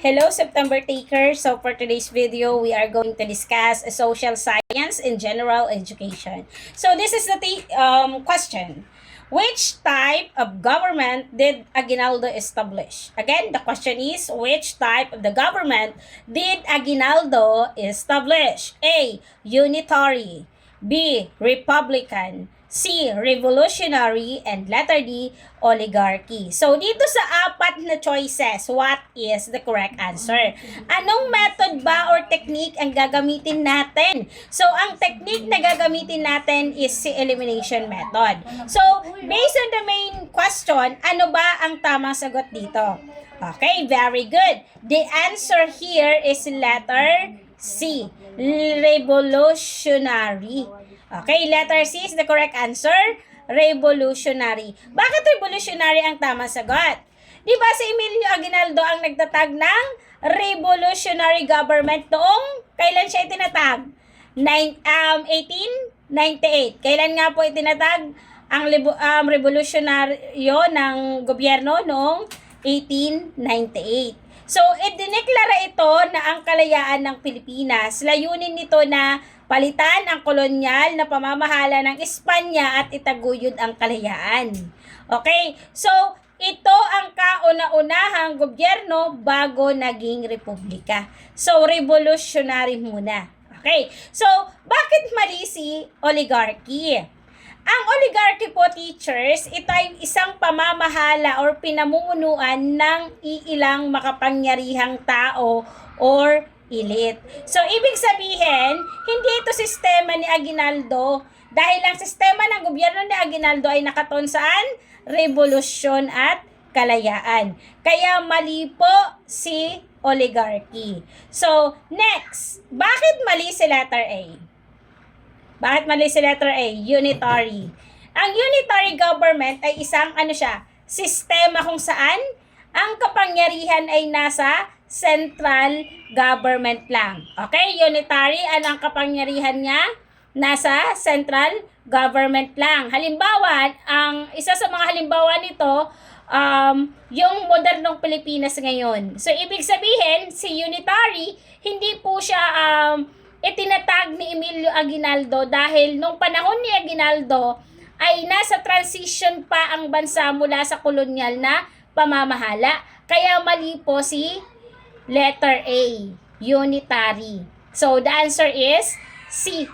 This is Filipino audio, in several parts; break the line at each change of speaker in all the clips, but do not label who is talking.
Hello, September takers. So for today's video, we are going to discuss social science and general education. So this is the question. Which type of government did Aguinaldo establish? Again, the question is, which type of the government did Aguinaldo establish? A. Unitary. B. Republican. C. Revolutionary. And letter D. Oligarchy. So, dito sa apat na choices, what is the correct answer? Anong method ba or technique ang gagamitin natin? So, ang technique na gagamitin natin is si elimination method. So, based on the main question, ano ba ang tamang sagot dito? Okay, very good. The answer here is letter C. Revolutionary. Okay, letter C is the correct answer. Revolutionary. Bakit revolutionary ang tamang sagot? Di ba si Emilio Aguinaldo ang nagtatag ng revolutionary government noong kailan siya itinatag? 1898. Kailan nga po itinatag ang revolutionaryo ng gobyerno noong 1898. So, idineklara ito na ang kalayaan ng Pilipinas. Layunin nito na palitan ang kolonyal na pamamahala ng Espanya at itaguyod ang kalayaan. Okay? So, ito ang kauna-unahang gobyerno bago naging republika. So, revolutionary muna. Okay? So, bakit mali si oligarchy? Ang oligarchy po, teachers, ito ay isang pamamahala or pinamumunuan ng iilang makapangyarihang tao or elite. So, ibig sabihin, hindi ito sistema ni Aguinaldo dahil ang sistema ng gobyerno ni Aguinaldo ay nakatuon saan? Revolusyon at kalayaan. Kaya mali po si oligarchy. So, next, bakit mali si letter A? Bakit mali si letter A? Unitary. Ang unitary government ay isang sistema kung saan ang kapangyarihan ay nasa central government lang. Okay? Unitary, ang kapangyarihan niya? Nasa central government lang. Halimbawa, ang isa sa mga halimbawa nito, yung modernong Pilipinas ngayon. So, ibig sabihin, si unitary, hindi po siya itinatag ni Emilio Aguinaldo dahil nung panahon ni Aguinaldo ay nasa transition pa ang bansa mula sa kolonyal na pamamahala. Kaya mali po si letter A, unitary. So, the answer is C,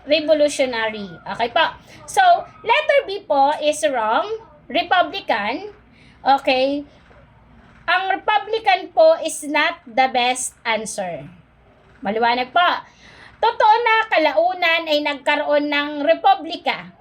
revolutionary. Okay po. So, letter B po is wrong. Republican. Okay. Ang Republican po is not the best answer. Maliwanag po. Totoo na kalaunan ay nagkaroon ng republika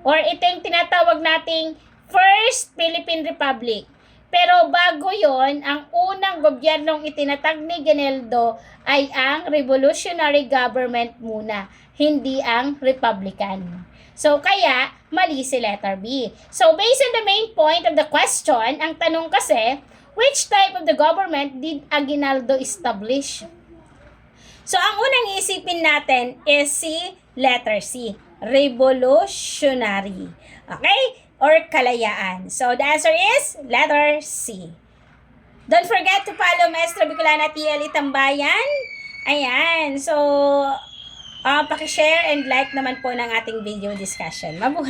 or ito yung tinatawag nating First Philippine Republic. Pero bago yon, ang unang gobyernong itinatag ni Aguinaldo ay ang revolutionary government muna, hindi ang republican. So, kaya, mali si letter B. So, based on the main point of the question, ang tanong kasi, which type of the government did Aguinaldo establish? So, ang unang isipin natin is si letter C, revolutionary. Okay? Or kalayaan. So, the answer is letter C. Don't forget to follow Maestra Bicolana TL Itambayan. Ayan. So, pakishare and like naman po ng ating video discussion. Mabuhay!